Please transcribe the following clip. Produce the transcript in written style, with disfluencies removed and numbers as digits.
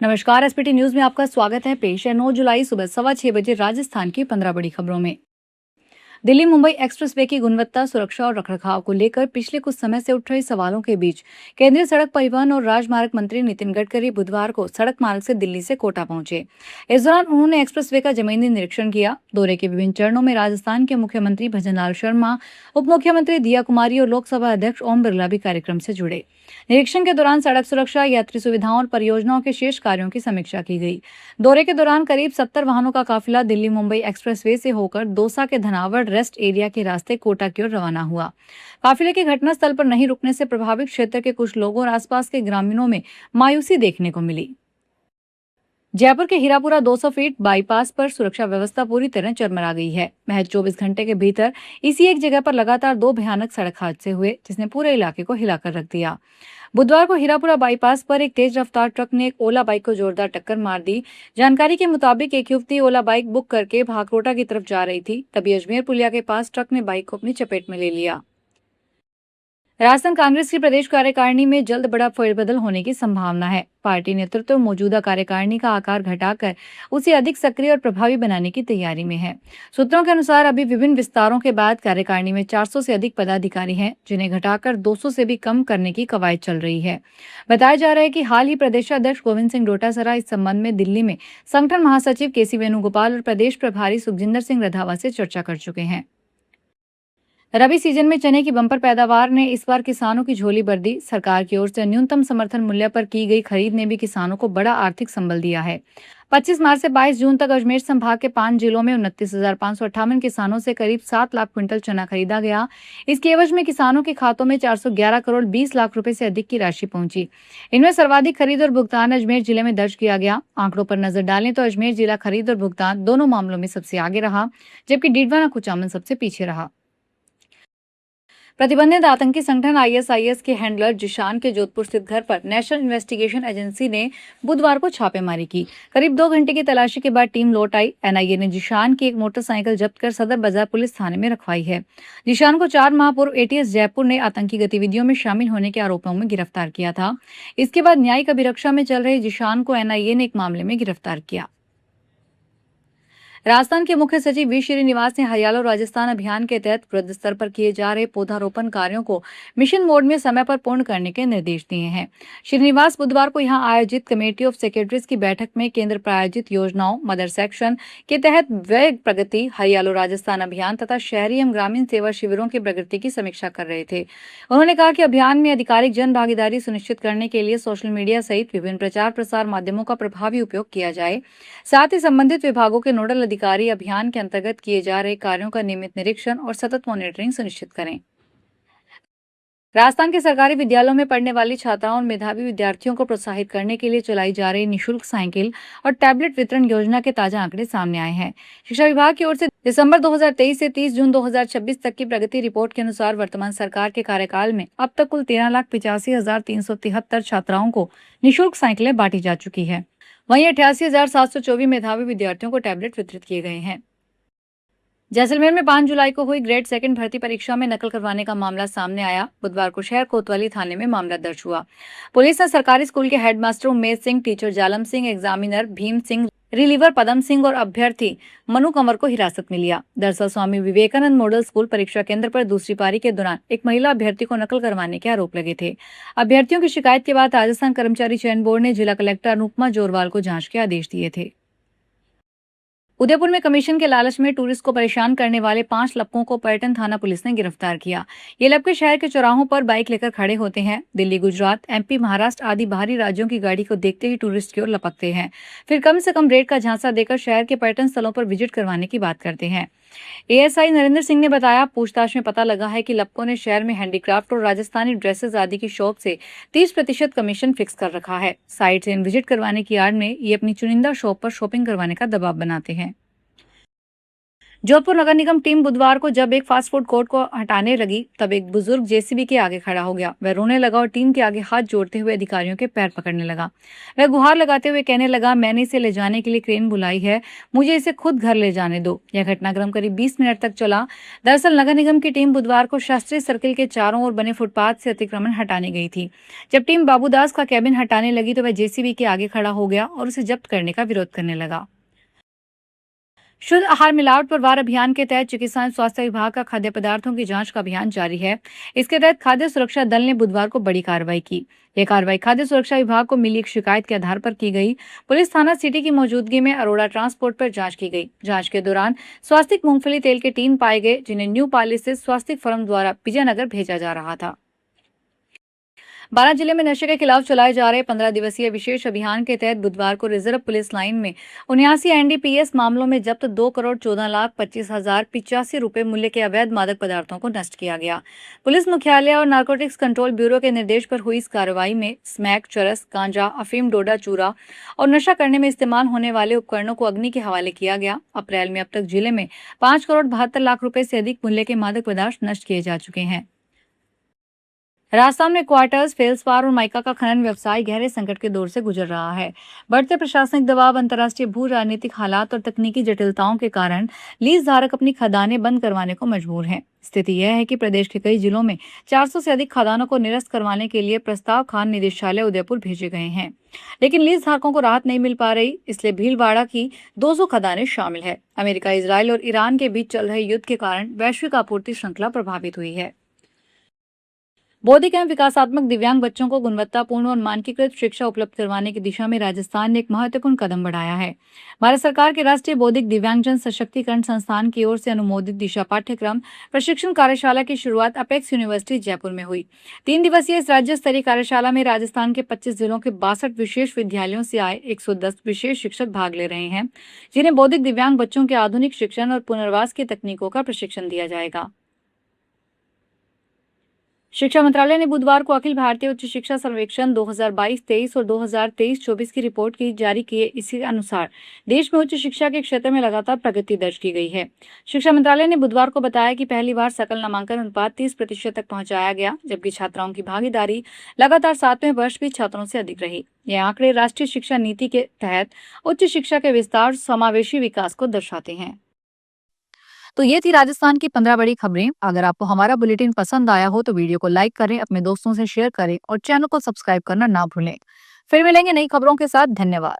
नमस्कार। SPT news में आपका स्वागत है। पेश है 9 जुलाई सुबह 6:15 बजे राजस्थान की 15 बड़ी खबरों में। दिल्ली मुंबई एक्सप्रेसवे की गुणवत्ता, सुरक्षा और रखरखाव को लेकर पिछले कुछ समय से उठ रहे सवालों के बीच केंद्रीय सड़क परिवहन और राजमार्ग मंत्री नितिन गडकरी बुधवार को सड़क मार्ग से दिल्ली से कोटा पहुंचे। इस दौरान उन्होंने एक्सप्रेसवे का जमीनी निरीक्षण किया। दौरे के विभिन्न चरणों में राजस्थान के मुख्यमंत्री भजनलाल शर्मा, उप मुख्यमंत्री दिया कुमारी और लोकसभा अध्यक्ष ओम बिरला भी कार्यक्रम से जुड़े। निरीक्षण के दौरान सड़क सुरक्षा, यात्री सुविधाओं और परियोजनाओं के शेष कार्यों की समीक्षा की गई। दौरे के दौरान करीब 70 वाहनों का काफिला दिल्ली मुंबई एक्सप्रेसवे से होकर दौसा के धनावड़ रेस्ट एरिया के रास्ते कोटा की ओर रवाना हुआ। काफिले के घटनास्थल पर नहीं रुकने से प्रभावित क्षेत्र के कुछ लोगों और आसपास के ग्रामीणों में मायूसी देखने को मिली। जयपुर के हीरापुरा 200 फीट बाईपास पर सुरक्षा व्यवस्था पूरी तरह चरमरा गई है। महज 24 घंटे के भीतर इसी एक जगह पर लगातार 2 भयानक सड़क हादसे हुए, जिसने पूरे इलाके को हिलाकर रख दिया। बुधवार को हीरापुरा बाईपास पर एक तेज रफ्तार ट्रक ने एक ओला बाइक को जोरदार टक्कर मार दी। जानकारी के मुताबिक एक युवती ओला बाइक बुक करके भागरोटा की तरफ जा रही थी, तभी अजमेर पुलिया के पास ट्रक ने बाइक को अपनी चपेट में ले लिया। राजस्थान कांग्रेस की प्रदेश कार्यकारिणी में जल्द बड़ा फेरबदल होने की संभावना है। पार्टी नेतृत्व मौजूदा कार्यकारिणी का आकार घटाकर उसे अधिक सक्रिय और प्रभावी बनाने की तैयारी में है। सूत्रों के अनुसार अभी विभिन्न विस्तारों के बाद कार्यकारिणी में 400 से अधिक पदाधिकारी हैं, जिन्हें घटाकर 200 से भी कम करने की कवायद चल रही है। बताया जा रहा है कि हाल ही प्रदेशाध्यक्ष गोविंद सिंह डोटासरा इस संबंध में दिल्ली में संगठन महासचिव केसी वेणुगोपाल और प्रदेश प्रभारी सुखजिंदर सिंह रंधावा से चर्चा कर चुके हैं। रबी सीजन में चने की बंपर पैदावार ने इस बार किसानों की झोली भर दी। सरकार की ओर से न्यूनतम समर्थन मूल्य पर की गई खरीद ने भी किसानों को बड़ा आर्थिक संबल दिया है। 25 मार्च से 22 जून तक अजमेर संभाग के 5 जिलों में 29,558 किसानों से करीब 7 लाख क्विंटल चना खरीदा गया। इसके एवज में किसानों के खातों में 411 करोड़ 20 लाख रुपए से अधिक की राशि पहुंची। इनमें सर्वाधिक खरीद और भुगतान अजमेर जिले में दर्ज किया गया। आंकड़ों पर नजर डालें तो अजमेर जिला खरीद और भुगतान दोनों मामलों में सबसे आगे रहा, जबकि डीडवाना कुचामन सबसे पीछे रहा। प्रतिबंधित आतंकी संगठन आईएसआईएस के हैंडलर जिशान के जोधपुर स्थित घर पर नेशनल इन्वेस्टिगेशन एजेंसी ने बुधवार को छापेमारी की। करीब 2 घंटे की तलाशी के बाद टीम लौट आई। एनआईए ने जिशान की एक मोटरसाइकिल जब्त कर सदर बाजार पुलिस थाने में रखवाई है। जिशान को 4 माह पूर्व एटीएस जयपुर ने आतंकी गतिविधियों में शामिल होने के आरोपों में गिरफ्तार किया था। इसके बाद न्यायिक अभिरक्षा में चल रहे जिशान को एनआईए ने एक मामले में गिरफ्तार किया। राजस्थान के मुख्य सचिव वी श्रीनिवास ने हरियाला राजस्थान अभियान के तहत वृहद स्तर पर किए जा रहे पौधारोपण कार्यों को मिशन मोड में समय पर पूर्ण करने के निर्देश दिए हैं। श्रीनिवास बुधवार को यहां आयोजित कमेटी ऑफ सेक्रेटरीज की बैठक में केंद्र प्रायोजित योजनाओं मदर सेक्शन के तहत व्यय प्रगति, हरियाला राजस्थान अभियान तथा शहरी एवं ग्रामीण सेवा शिविरों की प्रगति की समीक्षा कर रहे थे। उन्होंने कहा कि अभियान में आधिकारिक जन भागीदारी सुनिश्चित करने के लिए सोशल मीडिया सहित विभिन्न प्रचार प्रसार माध्यमों का प्रभावी उपयोग किया जाए। साथ ही संबंधित विभागों के नोडल अधिकारी अभियान के अंतर्गत किए जा रहे कार्यों का नियमित निरीक्षण और सतत मॉनिटरिंग सुनिश्चित करें। राजस्थान के सरकारी विद्यालयों में पढ़ने वाली छात्राओं और मेधावी विद्यार्थियों को प्रोत्साहित करने के लिए चलाई जा रही निःशुल्क साइकिल और टैबलेट वितरण योजना के ताजा आंकड़े सामने आए हैं। शिक्षा विभाग की ओर से दिसंबर 2023 से 30 जून 2026 तक की प्रगति रिपोर्ट के अनुसार वर्तमान सरकार के कार्यकाल में अब तक कुल 13,85,373 छात्राओं को निःशुल्क साइकिलें बांटी जा चुकी है। वहीं 88,724 मेधावी विद्यार्थियों को टैबलेट वितरित किए गए हैं। जैसलमेर में 5 जुलाई को हुई ग्रेड 2 भर्ती परीक्षा में नकल करवाने का मामला सामने आया। बुधवार को शहर कोतवाली थाने में मामला दर्ज हुआ। पुलिस ने सरकारी स्कूल के headmaster Umesh Singh, teacher Jalam Singh, examiner Bhim Singh, reliever Padam Singh और अभ्यर्थी मनु कंवर को हिरासत में लिया। दरअसल स्वामी विवेकानंद मॉडल स्कूल परीक्षा केंद्र पर दूसरी पारी के दौरान एक महिला अभ्यर्थी को नकल करवाने के आरोप लगे थे। अभ्यर्थियों की शिकायत के बाद राजस्थान कर्मचारी चयन बोर्ड ने जिला कलेक्टर अनुपमा जोरवाल को जांच के आदेश दिए थे। उदयपुर में कमीशन के लालच में टूरिस्ट को परेशान करने वाले 5 लपकों को पर्यटन थाना पुलिस ने गिरफ्तार किया। ये लपके शहर के चौराहों पर बाइक लेकर खड़े होते हैं। दिल्ली, गुजरात, एमपी, महाराष्ट्र आदि बाहरी राज्यों की गाड़ी को देखते ही टूरिस्ट की ओर लपकते हैं। फिर कम से कम रेट का झांसा देकर शहर के पर्यटन स्थलों पर विजिट करवाने की बात करते हैं। एएसआई नरेंद्र सिंह ने बताया, पूछताछ में पता लगा है कि लपकों ने शहर में हैंडीक्राफ्ट और राजस्थानी ड्रेसेस आदि की शॉप से 30% कमीशन फिक्स कर रखा है। साइट से विजिट करवाने की आड़ में ये अपनी चुनिंदा शॉप पर शॉपिंग करवाने का दबाव बनाते हैं। जोधपुर नगर निगम टीम बुधवार को जब एक फास्ट फूड कोर्ट को हटाने लगी तब एक बुजुर्ग जेसीबी के आगे खड़ा हो गया। वह रोने लगा और टीम के आगे हाथ जोड़ते हुए अधिकारियों के पैर पकड़ने लगा। वह गुहार लगाते हुए कहने लगा, मैंने इसे ले जाने के लिए क्रेन बुलाई है, मुझे इसे खुद घर ले जाने दो। यह घटनाक्रम करीब 20 मिनट तक चला। दरअसल नगर निगम की टीम बुधवार को शास्त्री सर्किल के चारों ओर बने फुटपाथ से अतिक्रमण हटाने गई थी। जब टीम बाबूदास का कैबिन हटाने लगी तो वह जेसीबी के आगे खड़ा हो गया और उसे जब्त करने का विरोध करने लगा। शुद्ध आहार मिलावट पर वार अभियान के तहत चिकित्सा एवं स्वास्थ्य विभाग का खाद्य पदार्थों की जांच का अभियान जारी है। इसके तहत खाद्य सुरक्षा दल ने बुधवार को बड़ी कार्रवाई की। यह कार्रवाई खाद्य सुरक्षा विभाग को मिली एक शिकायत के आधार पर की गई। पुलिस थाना सिटी की मौजूदगी में अरोड़ा ट्रांसपोर्ट पर जांच की गई। जांच के दौरान स्वास्तिक मूंगफली तेल के टीन पाए गए, जिन्हें न्यू पाली से स्वास्तिक फर्म द्वारा विजयनगर भेजा जा रहा था। बारां जिले में नशे के खिलाफ चलाए जा रहे 15 दिवसीय विशेष अभियान के तहत बुधवार को रिजर्व पुलिस लाइन में 79 एनडीपीएस मामलों में जब्त 2,14,25,085 रुपए मूल्य के अवैध मादक पदार्थों को नष्ट किया गया। पुलिस मुख्यालय और नारकोटिक्स कंट्रोल ब्यूरो के निर्देश पर हुई इस कार्रवाई में स्मैक, चरस, गांजा, अफीम, डोडा, चूरा और नशा करने में इस्तेमाल होने वाले उपकरणों को अग्नि के हवाले किया गया। अप्रैल में अब तक जिले में 5,72,00,000 रुपए से अधिक मूल्य के मादक पदार्थ नष्ट किए जा चुके हैं। राजस्थान में क्वार्टर्स, फेल्सपार और माइका का खनन व्यवसाय गहरे संकट के दौर से गुजर रहा है। बढ़ते प्रशासनिक दबाव, अंतर्राष्ट्रीय भू राजनीतिक हालात और तकनीकी जटिलताओं के कारण लीज धारक अपनी खदानें बंद करवाने को मजबूर हैं। स्थिति यह है कि प्रदेश के कई जिलों में 400 से अधिक खदानों को निरस्त करवाने के लिए प्रस्ताव खान निदेशालय उदयपुर भेजे गए हैं, लेकिन लीज धारकों को राहत नहीं मिल पा रही। इसलिए भीलवाड़ा की 200 खदानें शामिल है। अमेरिका, इजरायल और ईरान के बीच चल रहे युद्ध के कारण वैश्विक आपूर्ति श्रृंखला प्रभावित हुई है। बौद्धिक एवं विकासात्मक दिव्यांग बच्चों को गुणवत्तापूर्ण और मानकीकृत शिक्षा उपलब्ध करवाने की दिशा में राजस्थान ने एक महत्वपूर्ण कदम बढ़ाया है। भारत सरकार के राष्ट्रीय बौद्धिक दिव्यांगजन सशक्तिकरण संस्थान की ओर से अनुमोदित दिशा पाठ्यक्रम प्रशिक्षण कार्यशाला की शुरुआत अपेक्स यूनिवर्सिटी जयपुर में हुई। 3 दिवसीय इस राज्य स्तरीय कार्यशाला में राजस्थान के 25 जिलों के 62 विशेष विद्यालयों से आए 110 विशेष शिक्षक भाग ले रहे हैं, जिन्हें बौद्धिक दिव्यांग बच्चों के आधुनिक शिक्षण और पुनर्वास की तकनीकों का प्रशिक्षण दिया जाएगा। शिक्षा मंत्रालय ने बुधवार को अखिल भारतीय उच्च शिक्षा सर्वेक्षण 2022-23 और 2023-24 की रिपोर्ट की जारी की। इसी अनुसार देश में उच्च शिक्षा के क्षेत्र में लगातार प्रगति दर्ज की गई है। शिक्षा मंत्रालय ने बुधवार को बताया कि पहली बार सकल नामांकन अनुपात 30% तक पहुंचाया गया, जबकि छात्राओं की भागीदारी लगातार 7वें वर्ष भी छात्रों से अधिक रही। ये आंकड़े राष्ट्रीय शिक्षा नीति के तहत उच्च शिक्षा के विस्तार और समावेशी विकास को दर्शाते हैं। तो ये थी राजस्थान की 15 बड़ी खबरें। अगर आपको हमारा बुलेटिन पसंद आया हो तो वीडियो को लाइक करें, अपने दोस्तों से शेयर करें और चैनल को सब्सक्राइब करना ना भूलें। फिर मिलेंगे नई खबरों के साथ। धन्यवाद।